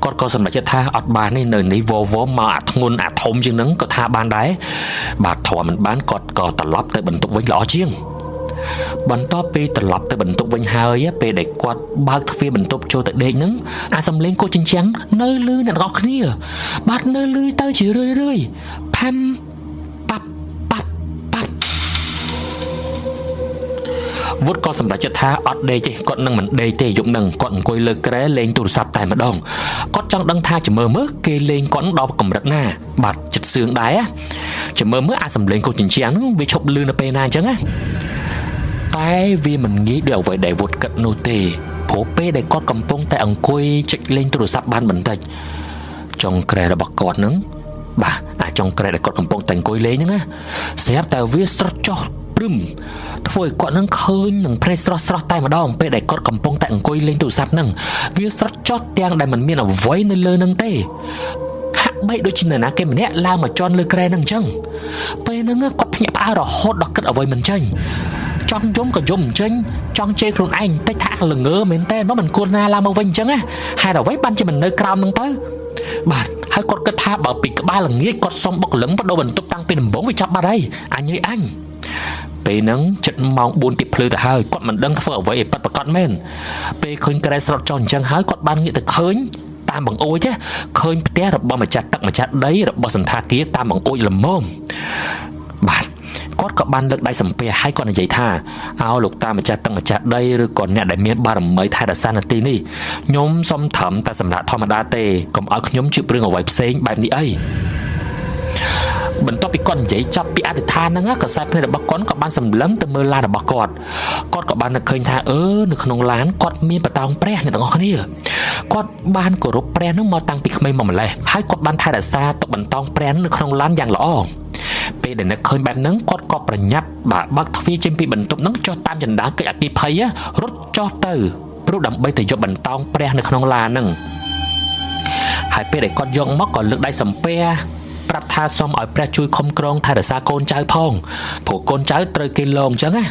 គាត់ក៏សម្រេចចិត្តថាអត់បានទេនៅនេះវមកអាធ្ងន់អាធំជាងហ្នឹងក៏ថាបានដែរបាទធំមិនបានគាត់ក៏ត្រឡប់ទៅបន្ទប់វិញល្អជាងបន្ទាប់ពីត្រឡប់ទៅបន្ទប់វិញហើយពេលដែលគាត់បើកទ្វារបន្ទប់ចូលទៅដេកហ្នឹងអាសំឡេងគោះជញ្ជាំងនៅលឺអ្នកទាំងអស់គ្នាបាទនៅលឺទៅជារឿយផាំប៉ាប់វុតក៏សម្រេចចិត្តថាអត់ដេកទេគាត់នឹងមិនដេកទេយប់ហ្នឹងគាត់អង្គុយលើគ្រែលេងទូរស័ព្ទតែម្ដងគាត់ចង់ដឹងថាជំមើគេលេងគាត់ដល់កម្រិតណាបាទចិត្តសឿងដែរជំមើអាសំឡេងគោះជញ្ជាំងហ្នឹងវាឈប់លឺនៅពេលណាអញ្ចឹងណាតែវាមិនងាយដូចអ្វីដែលវុតគិតនោះទេព្រោះពេលដែលគាត់កំពុងតែអង្គុយចុចលេងទូរស័ព្ទបានបន្តិចចុងក្រែរបស់គាត់ហ្នឹងបាទអាចុងក្រែដែលគាត់កំពុងតែអង្គុយលេងហ្នឹងណាស្រាប់តែវាស្រស់ចុះព្រឹមធ្វើឲ្យគាត់នឹងឃើញនឹងព្រៃស្រស់តែម្ដងពេលដែលគាត់កំពុងតែអង្គុយលេងទូរស័ព្ទហ្នឹងវាស្រស់ចុះទាំងដែលមិនមានអ្វីនៅលើហ្នឹងទេហាក់បីដូចជានរណាគេម្នាក់ឡើងមកជន់លើក្រែហ្នឹងអញ្ចឹងពេលហ្នឹងគាត់ភ្ញាក់ផ្អើលរហូតដល់គិតអ្វីមិនចេញចង់យំក៏យំមិនចេញចង់ជេរខ្លួនឯងតិចថាល្ងើមែនតើនោះមិនគួរណាឡើងមកវិញអញ្ចឹងណាហេតុអ្វីបានជាមិននៅក្រោមហ្នឹងទៅបាទហើយគាត់គិតថាបើពីក្បាលល្ងាចគាត់សុំបុកលឹងបដូរបន្ទប់តាំងពីដំបូងវាចាប់បាត់ហើយអញពេលហ្នឹងចិត្តម៉ោង 4 ទីភ្លឺទៅហើយគាត់មិនដឹងធ្វើអ្វីឲ្យប៉ັດប្រកាសមែនពេលឃើញក្រែស្រត់ចុះអញ្ចឹងហើយគាត់បានងាកទៅឃើញតាមបង្អួចឃើញផ្ទះរបស់ម្ចាស់ទឹកម្ចាស់ដីរបស់សន្តាគារតាមបង្អួចល្មមបាទគាត់ក៏បានលើកដៃសំពះហើយគាត់និយាយថាអោលោកតាម្ចាស់ទឹកម្ចាស់ដីឬក៏អ្នកដែលមានបារមីថែរក្សានៅទីនេះខ្ញុំសុំត្រឹមតែសម្រាប់ធម្មតាទេកុំឲ្យខ្ញុំជឿរឿងអ្វីផ្សេងបែបនេះអីបន្ទាប់ពីគាត់និយាយចប់ពីអធិដ្ឋានហ្នឹងក៏ខ្សែភ្នែករបស់គាត់ក៏បានសម្លឹងទៅមើលឡានរបស់គាត់ក៏បាននឹកឃើញថានៅក្នុងឡានគាត់មានបតោងព្រះអ្នកទាំងអស់គ្នាគាត់បានគោរពព្រះហ្នឹងមកតាំងពីក្មេងមកម្លេះហើយគាត់បានថែរក្សាទុកបន្តោងព្រះនៅក្នុងឡានយ៉ាងល្អពេលដែលនឹកឃើញបែបហ្នឹងគាត់ក៏ប្រញាប់បើកទ្វារចេញពីបន្ទប់ហ្នឹងចុះតាមចណ្ដាលកិច្ចអគិភ័យរត់ចុះទៅព្រោះដើម្បីទៅយកបន្តោងព្រះនៅក្នុងឡានហ្នឹងហើយពេលដែលគាត់យកមកក៏លើកដៃសំពះប្រាប់ថាសូមឲ្យព្រះជួយคุ้មគ្រងថែរក្សាកូនចៅផងព្រោះកូនចៅត្រូវគេលងអញ្ចឹងណា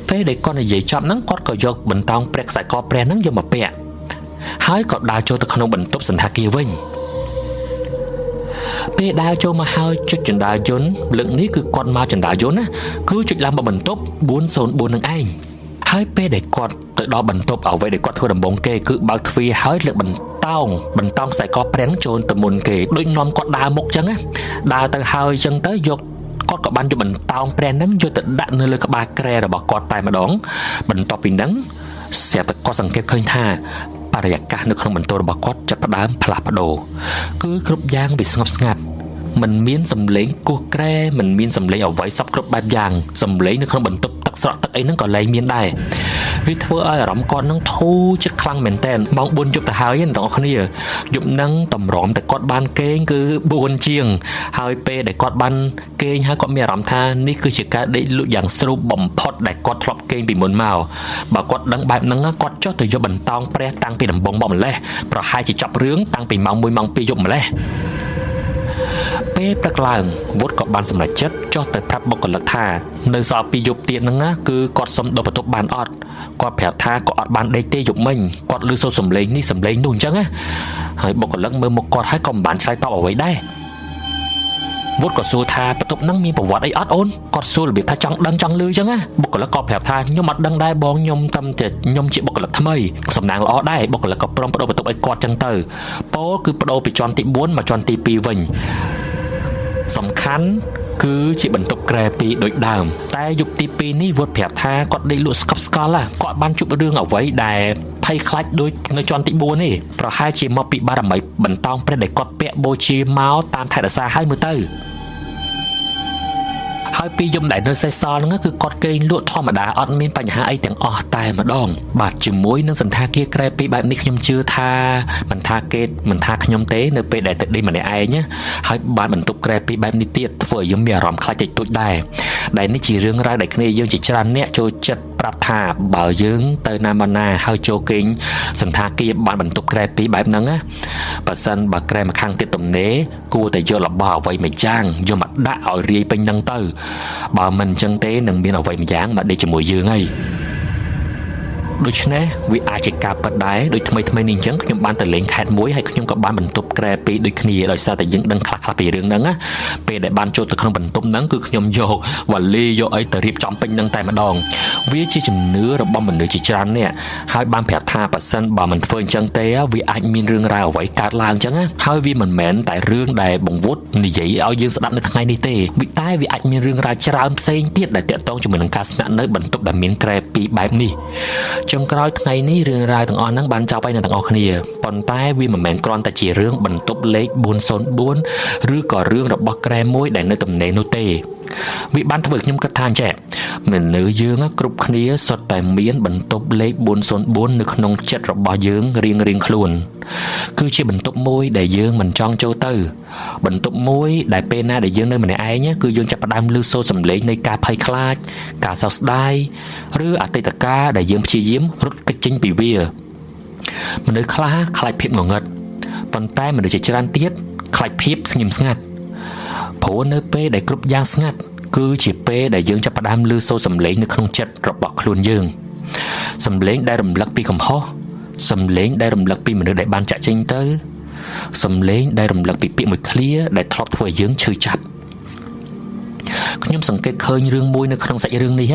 ពេលដែលគាត់និយាយចប់ហ្នឹងគាត់ក៏យកបន្តោងព្រះខ្សែកព្រះហ្នឹងយកមកពាក់ហើយក៏ដើរចូលទៅក្នុងបន្ទប់សន្តាគារវិញពេលដើរចូលមកហើយចុចចណ្ដាលយន្តលើកនេះគឺគាត់មកចណ្ដាលយន្តណាគឺចុចឡើងមកបន្ទប់404នឹងឯងហើយពេលដែលគាត់ទៅដល់បន្ទប់អ្វីដែលគាត់ធ្វើដំបូងគេគឺបើកទ្វារហើយលើកបន្តោងខ្សែកព្រះហ្នឹងចូលទៅមុនគេដូចនាំគាត់ដើរមុខអញ្ចឹងណាដើរទៅហើយអញ្ចឹងទៅយកគាត់ក៏បានយកបន្តោងព្រះហ្នឹងយកទៅដាក់នៅលើក្បាលក្រែរបស់គាត់តែម្ដងបន្ទាប់ពីហ្នឹងស្រាប់តែគាត់សង្កេតឃើញថាបរិយាកាសនៅក្នុងបន្ទប់របស់គាត់ចាប់ផ្ដើមផ្លាស់ប្ដូរគឺគ្រប់យ៉ាងវាស្ងប់ស្ងាត់មិនមានសំឡេងគោះក្រែមិនមានសំឡេងអ្វីសពគ្រប់បែបយ៉ាងសំឡេងនៅក្នុងបន្ទប់ទឹកស្រក់ទឹកអីហ្នឹងក៏លែងមានដែរវាធ្វើឲ្យអារម្មណ៍គាត់ហ្នឹងធូរចិត្តខ្លាំងមែនតើម៉ោង 4 យប់ទៅហើយអ្នកទាំងអស់គ្នាយប់ហ្នឹងតម្រាំតែគាត់បានគេងគឺ4ជាងហើយពេលដែលគាត់បានគេងហើយគាត់មានអារម្មណ៍ថានេះគឺជាការដេកលក់យ៉ាងស្រួលបំផុតដែលគាត់ធ្លាប់គេងពីមុនមកបើគាត់ដឹងបែបហ្នឹងគាត់ចុះទៅយកបន្តោងព្រះតាំងពីដំបូងមកម្លេះប្រហែលជាចាប់រឿងតាំងពីម៉ោង 1 ម៉ោង 2 យប់ម្លេះពេលព្រឹកឡើងវុតក៏បានសម្រេចចិត្តចុះទៅប្រាប់បុគ្គលិកថានៅសល់2យប់ទៀតហ្នឹងណាគឺគាត់សុំដុតបន្ទប់បានអត់គាត់ប្រាប់ថាគាត់អត់បានដេកទេយប់មិញគាត់ឮសូរសំឡេងនេះសំឡេងនោះអញ្ចឹងណាហើយបុគ្គលិកមើលមុខគាត់ហើយក៏មិនបានឆ្លើយតបអ្វីដែរវុតក៏សួរថាបន្ទប់ហ្នឹងមានប្រវត្តិអីអត់អូនគាត់សួររបៀបថាចង់ដឹងចង់ឮអញ្ចឹងណាបុគ្គលិកក៏ប្រាប់ថាខ្ញុំអត់ដឹងដែរបងខ្ញុំតាមតែខ្ញុំជាបុគ្គលិកថ្មីសំណាងល្អដែរបុគ្គលិកក៏ព្រមបដូរបន្ទប់ឲ្យគាត់អញ្ចឹងទៅពោលគឺបដូរពីជាន់ទី4មកជាន់ទី2វិញសំខាន់គឺជាបន្ទប់ក្រែ2ដូចដើមតែយប់ទី2នេះវុតប្រាប់ថាគាត់ដេកលក់ស្កប់ស្កល់គាត់បានជួបរឿងអ្វីដែលភ័យខ្លាចដូចនៅជាន់ទី4នេះប្រហែលជាមកពីបារមីបន្តោងព្រះដែលគាត់ពាក់បូជាមកតាមថែរក្សាឲ្យមើលទៅហើយពីយំដែលនៅសេសសល់ហ្នឹងគឺគាត់គេងលក់ធម្មតាអត់មានបញ្ហាអីទាំងអស់តែម្ដងបាទជាមួយនឹងសន្តាគារក្រែពីបែបនេះខ្ញុំជឿថាមិនថាគេមិនថាខ្ញុំទេនៅពេលដែលទៅដេកម្នាក់ឯងហើយបានបន្ទប់ក្រែពីបែបនេះទៀតធ្វើឲ្យយើងមានអារម្មណ៍ខ្លាចតិចតួចដែរដែលនេះជារឿងរ៉ាវដែលគ្នាយើងជាច្រើនអ្នកចូលចិត្ត ប្រាប់ថាបើយើងទៅណាមកណាហើយចូលគេងសន្តាគារបានបន្ទប់ក្រែពីរបែបហ្នឹងណាបើសិនបើក្រែមកខាងទៀតទំនេរគួរតែយករបស់អ្វីមួយយ៉ាងយកមកដាក់ឲ្យរាយពេញហ្នឹងទៅបើមិនអញ្ចឹងទេនឹងមានអ្វីមួយយ៉ាងមកដេកជាមួយយើងហើយដូច្នេះវាអាចជាការពិតដែរដូចថ្មីនេះអញ្ចឹងខ្ញុំបានទៅលេងខេត្តមួយហើយខ្ញុំក៏បានបន្ទប់ក្រែពីរដូចគ្នាដោយសារតែយើងដឹងខ្លះពីរឿងហ្នឹងណាពេលដែលបានចូលទៅក្នុងបន្ទប់ហ្នឹងគឺខ្ញុំយកវ៉ាលីយកអីទៅរៀបចំពេញហ្នឹងតែម្ដងវាជាជំនឿរបស់មនុស្សជាច្រើននេះហើយបានប្រាប់ថាប៉ះសិនបើមិនធ្វើអញ្ចឹងទេវាអាចមានរឿងរ៉ាវអ្វីកើតឡើងអញ្ចឹងណាហើយវាមិនមែនតែរឿងដែលបង្វត់និយាយឲ្យយើងស្ដាប់នៅថ្ងៃនេះទេតែវាអាចមានរឿងរ៉ាវច្រើនផ្សេងទៀតដែលទាក់ទងជាមួយនឹងការស្នាក់នៅបន្ទប់ដែលមានក្រែពីរបែបនេះចុងក្រោយថ្ងៃនេះរឿងរ៉ាវទាំងអស់ហ្នឹងបានចប់ហើយអ្នកទាំងអស់គ្នាប៉ុន្តែវាមិនមែនគ្រាន់តែជារឿងបន្ទប់លេខ404ឬក៏រឿងរបស់ក្រែមួយដែលនៅទំនេរនោះទេវាបានធ្វើខ្ញុំគិតថាអញ្ចឹងមនុស្សយើងគ្រប់គ្នាសុទ្ធតែមានបន្ទប់លេខ404នៅក្នុងចិត្តរបស់យើងរៀងខ្លួនគឺជាបន្ទប់មួយដែលយើងមិនចង់ចូលទៅបន្ទប់មួយដែលពេលណាដែលយើងនៅម្នាក់ឯងគឺយើងចាប់ផ្ដើមឮសូរសំឡេងនៃការភ័យខ្លាចការសោកស្ដាយឬអតីតកាលដែលយើងព្យាយាមរត់គេចចេញពីវាមនុស្សខ្លះខ្លាចភាពងងឹតប៉ុន្តែមនុស្សជាច្រើនទៀតខ្លាចភាពស្ងៀមស្ងាត់ព្រោះនៅពេលដែលគ្រប់យ៉ាងស្ងាត់គឺជាពេលដែលយើងចាប់ផ្ដើមឮសូរសំឡេងនៅក្នុងចិត្តរបស់ខ្លួនយើងសំឡេងដែលរំលឹកពីកំហុសសំឡេងដែលរំលឹកពីមនុស្សដែលបានចាក់ចេញទៅសំឡេងដែលរំលឹកពីពាក្យមួយឃ្លាដែលធ្លាប់ធ្វើឲ្យយើងឈឺចាប់ខ្ញុំសង្កេតឃើញរឿងមួយនៅក្នុងសាច់រឿងនេះ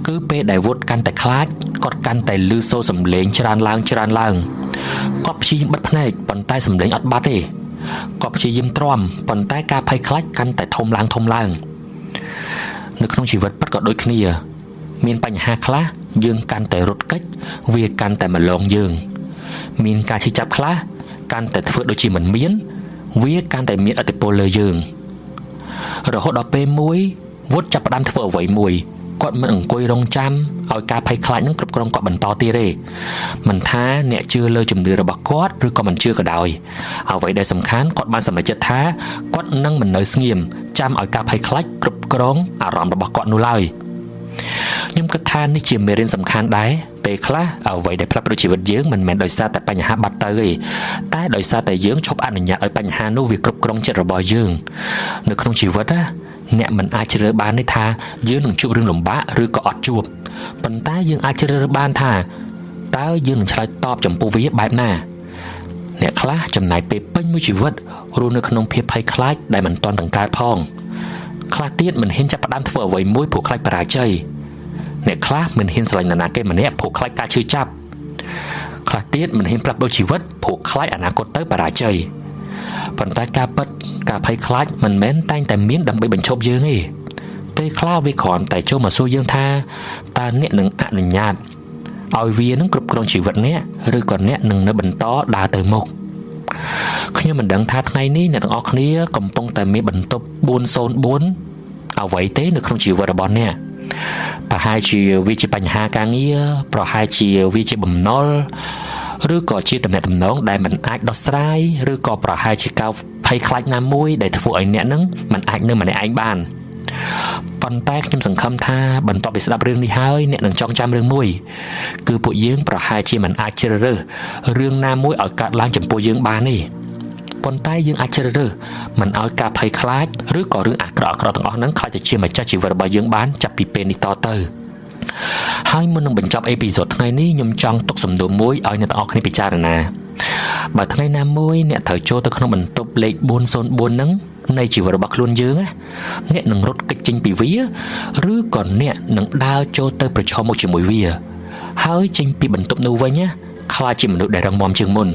គឺពេលដែលវុតកាន់តែខ្លាចគាត់កាន់តែឮសូរសំឡេងច្រើនឡើងគាត់ព្យាយាមបិទភ្នែកប៉ុន្តែសំឡេងអត់បាត់ទេគាត់ព្យាយាមទ្រាំប៉ុន្តែការភ័យខ្លាចកាន់តែធំឡើងនៅក្នុងជីវិតពិតក៏ដូចគ្នាមានបញ្ហាខ្លះយើងកាន់តែរត់គេចវាកាន់តែមកលងយើងមានការឈឺចាប់ខ្លះកាន់តែធ្វើដូចជាមិនមានវាកាន់តែមានឥទ្ធិពលលើយើងរហូតដល់ពេលមួយវុតចាប់ផ្ដើមធ្វើអ្វីមួយគាត់មិនអង្គុយរងចាំឲ្យការភ័យខ្លាចនឹងគ្រប់គ្រងគាត់បន្តទៀតទេមិនថាអ្នកជឿលើជំនឿរបស់គាត់ឬក៏មិនជឿក៏ដោយអ្វីដែលសំខាន់គាត់បានសម្រេចចិត្តថាគាត់នឹងមិននៅស្ងៀមចាំឲ្យការភ័យខ្លាចគ្រប់គ្រងអារម្មណ៍របស់គាត់នោះឡើយខ្ញុំគិតថានេះជាមេរៀនសំខាន់ដែរពេលខ្លះអ្វីដែលផ្លាស់ប្ដូរជីវិតយើងមិនមែនដោយសារតែបញ្ហាបាត់ទៅទេតែដោយសារតែយើងឈប់អនុញ្ញាតឲ្យបញ្ហានោះវាគ្រប់គ្រងចិត្តរបស់យើងនៅក្នុងជីវិតអ្នកមិនអាចជ្រើសរើសបានទេថាយើងនឹងជួបរឿងលំបាកឬក៏អត់ជួបប៉ុន្តែយើងអាចជ្រើសរើសបានថាតើយើងនឹងឆ្លើយតបចំពោះវាបែបណាអ្នកខ្លះចំណាយពេលពេញមួយជីវិតរស់នៅក្នុងភាពភ័យខ្លាចដែលមិនទាន់បង្កើតផងខ្លះទៀតមិនហ៊ានចាប់ផ្ដើមធ្វើអ្វីមួយព្រោះខ្លាចបរាជ័យអ្នកខ្លះមិនហ៊ានស្រឡាញ់នរណាគេម្នាក់ព្រោះខ្លាចការឈឺចាប់ខ្លះទៀតមិនហ៊ានផ្លាស់ប្ដូរជីវិតព្រោះខ្លាចអនាគតទៅបរាជ័យប៉ុន្តែការពិតការភ័យខ្លាចមិនមែនតែងតែមានដើម្បីបញ្ឈប់យើងទេពេលខ្លះវាគ្រាន់តែចូលមកសួរយើងថាតើអ្នកនឹងអនុញ្ញាតឲ្យវានឹងគ្រប់គ្រងជីវិតអ្នកឬក៏អ្នកនឹងនៅបន្តដើរទៅមុខខ្ញុំមិនដឹងថាថ្ងៃនេះអ្នកទាំងអស់គ្នាកំពុងតែមានបន្ទប់404អ្វីទេនៅក្នុងជីវិតរបស់អ្នកប្រហែលជាវាជាបញ្ហាការងារប្រហែលជាវាជាបំណុលឬក៏ជាទំនាក់ទំនងដែលមិនអាចដោះស្រាយឬក៏ប្រហែលជាការភ័យខ្លាចណាមួយដែលធ្វើឲ្យអ្នកនឹងមិនអាចនៅម្នាក់ឯងបានប៉ុន្តែខ្ញុំសង្ឃឹមថាបន្ទាប់ពីស្ដាប់រឿងនេះហើយអ្នកនឹងចងចាំរឿងមួយគឺពួកយើងប្រហែលជាមិនអាចជ្រើសរើសរឿងណាមួយឲ្យកើតឡើងចំពោះយើងបានទេប៉ុន្តែយើងអាចជ្រើសរើសមិនឲ្យការភ័យខ្លាចឬក៏រឿងអាក្រក់ទាំងអស់ហ្នឹងខ្លាចទៅជាម្ចាស់ជីវិតរបស់យើងបានចាប់ពីពេលនេះតទៅហើយមុននឹងបញ្ចប់អេពីសូតថ្ងៃនេះខ្ញុំចង់ទុកសំណួរមួយឲ្យអ្នកទាំងអស់គ្នាពិចារណាបើថ្ងៃណាមួយអ្នកត្រូវចូលទៅក្នុងបន្ទប់លេខ404ហ្នឹងនៃជីវិតរបស់ខ្លួនយើងអ្នកនឹងរត់គេចចេញពីវាឬក៏អ្នកនឹងដើរចូលទៅប្រឈមមុខជាមួយវាហើយចេញពីបន្ទប់នោះវិញខ្លាចជាមនុស្សដែលរឹងមាំជាងមុន